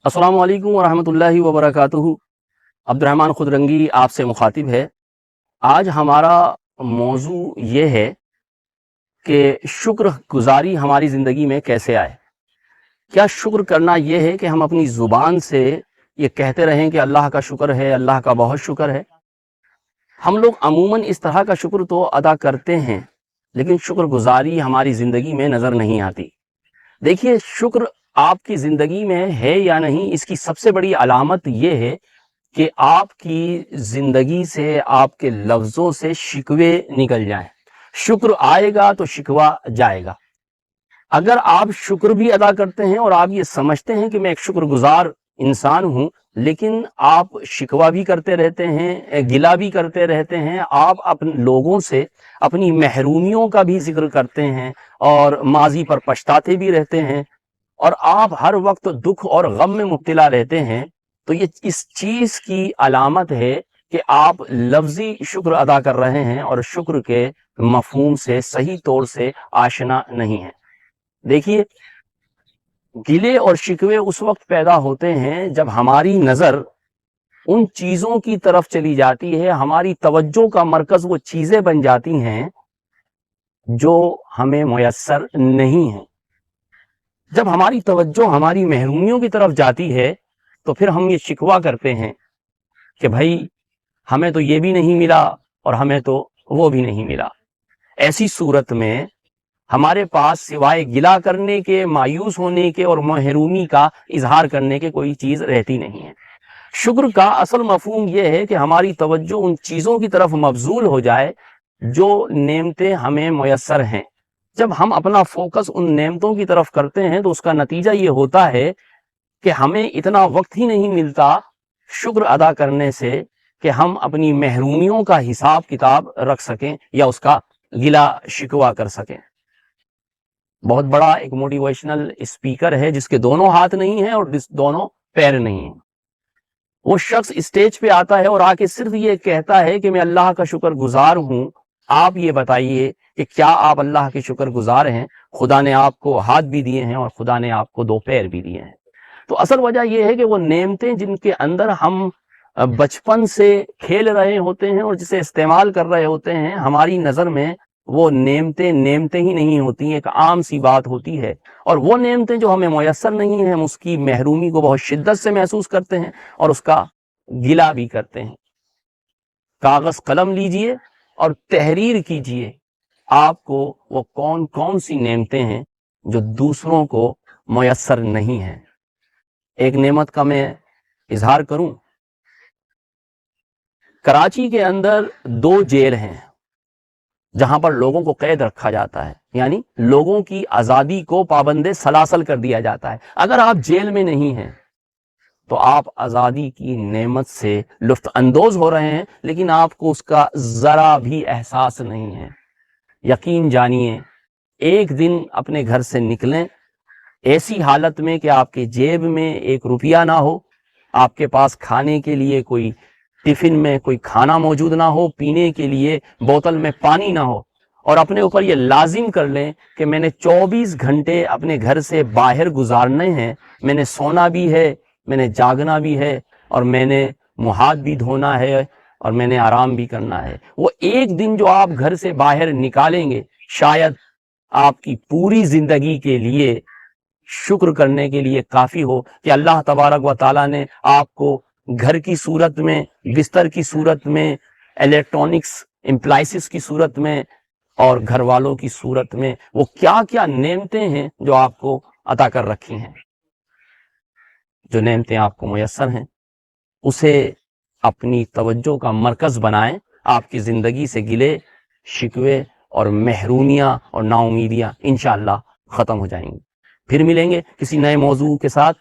अस्सलामु अलैकुम वरहमतुल्लाहि वबरकातुहू। अब्दुर्रहमान खुदरंगी आपसे मुखातिब है। आज हमारा मौजू ये है कि शुक्र गुजारी हमारी ज़िंदगी में कैसे आए। क्या शुक्र करना ये है कि हम अपनी ज़ुबान से ये कहते रहें कि अल्लाह का शुक्र है, अल्लाह का बहुत शुक्र है। हम लोग अमूमन इस तरह का शुक्र तो अदा करते हैं, लेकिन शुक्र गुजारी हमारी ज़िंदगी में नज़र नहीं आती। देखिए, शुक्र आपकी ज़िंदगी में है या नहीं, इसकी सबसे बड़ी अलामत ये है कि आपकी ज़िंदगी से, आपके लफ्ज़ों से शिकवे निकल जाएं। शुक्र आएगा तो शिकवा जाएगा। अगर आप शुक्र भी अदा करते हैं और आप ये समझते हैं कि मैं एक शुक्रगुजार इंसान हूं, लेकिन आप शिकवा भी करते रहते हैं, गिला भी करते रहते हैं, आप अपने लोगों से अपनी महरूमियों का भी जिक्र करते हैं और माजी पर पछताते भी रहते हैं, और आप हर वक्त दुख और गम में मुब्तला रहते हैं, तो ये इस चीज की अलामत है कि आप लफ्जी शुक्र अदा कर रहे हैं और शुक्र के मफहूम से सही तौर से आशना नहीं है। देखिए, गिले और शिकवे उस वक्त पैदा होते हैं जब हमारी नजर उन चीजों की तरफ चली जाती है, हमारी तवज्जो का मरकज वो चीजें बन जाती हैं जो हमें मुयस्सर नहीं है। जब हमारी तवज्जो हमारी महरूमियों की तरफ जाती है, तो फिर हम ये शिकवा करते हैं कि भाई हमें तो ये भी नहीं मिला और हमें तो वो भी नहीं मिला। ऐसी सूरत में हमारे पास सिवाय गिला करने के, मायूस होने के और महरूमी का इजहार करने के कोई चीज रहती नहीं है। शुक्र का असल मफहूम यह है कि हमारी तवज्जो उन चीजों की तरफ मबजूल हो जाए जो नेमतें हमें मुयस्सर हैं। जब हम अपना फोकस उन नेमतों की तरफ करते हैं तो उसका नतीजा ये होता है कि हमें इतना वक्त ही नहीं मिलता शुक्र अदा करने से कि हम अपनी महरूमियों का हिसाब किताब रख सकें या उसका गिला शिकवा कर सकें। बहुत बड़ा एक मोटिवेशनल स्पीकर है जिसके दोनों हाथ नहीं हैं और दोनों पैर नहीं हैं। वो शख्स स्टेज पे आता है और आके सिर्फ ये कहता है कि मैं अल्लाह का शुक्र गुजार हूं। आप ये बताइए कि क्या आप अल्लाह के शुक्र गुजार हैं? खुदा ने आपको हाथ भी दिए हैं और खुदा ने आपको दो पैर भी दिए हैं। तो असल वजह यह है कि वो नेमतें जिनके अंदर हम बचपन से खेल रहे होते हैं और जिसे इस्तेमाल कर रहे होते हैं, हमारी नजर में वो नेमतें नेमतें ही नहीं होती, एक आम सी बात होती है। और वो नेमतें जो हमें मुयस्सर नहीं है, हम उसकी महरूमी को बहुत शिद्दत से महसूस करते हैं और उसका गिला भी करते हैं। कागज कलम लीजिए और तहरीर कीजिए, आपको वो कौन कौन सी नेमतें हैं जो दूसरों को मुयस्सर नहीं है। एक नेमत का मैं इजहार करूं। कराची के अंदर दो जेल हैं जहां पर लोगों को कैद रखा जाता है, यानी लोगों की आजादी को पाबंदे सलासल कर दिया जाता है। अगर आप जेल में नहीं हैं तो आप आजादी की नेमत से लुत्फ अंदोज हो रहे हैं, लेकिन आपको उसका जरा भी एहसास नहीं है। यकीन जानिए, एक दिन अपने घर से निकलें ऐसी हालत में कि आपके जेब में एक रुपया ना हो, आपके पास खाने के लिए कोई टिफिन में कोई खाना मौजूद ना हो, पीने के लिए बोतल में पानी ना हो, और अपने ऊपर ये लाजिम कर लें कि मैंने 24 घंटे अपने घर से बाहर गुजारने हैं। मैंने सोना भी है, मैंने जागना भी है, और मैंने मुंह हाथ भी धोना है, और मैंने आराम भी करना है। वो एक दिन जो आप घर से बाहर निकालेंगे, शायद आपकी पूरी जिंदगी के लिए शुक्र करने के लिए काफी हो कि अल्लाह तबारक व ताला ने आपको घर की सूरत में, बिस्तर की सूरत में, इलेक्ट्रॉनिक्स इम्प्लाइसिस की सूरत में और घर वालों की सूरत में वो क्या क्या नेमतें हैं जो आपको अता कर रखी हैं। जो नेमतें आपको मुयस्सर हैं उसे अपनी तवज्जो का मरकज बनाएं। आपकी जिंदगी से गिले शिकवे और महरूमियां और नाउमीदियां इंशाअल्लाह खत्म हो जाएंगी। फिर मिलेंगे किसी नए मौजू के साथ।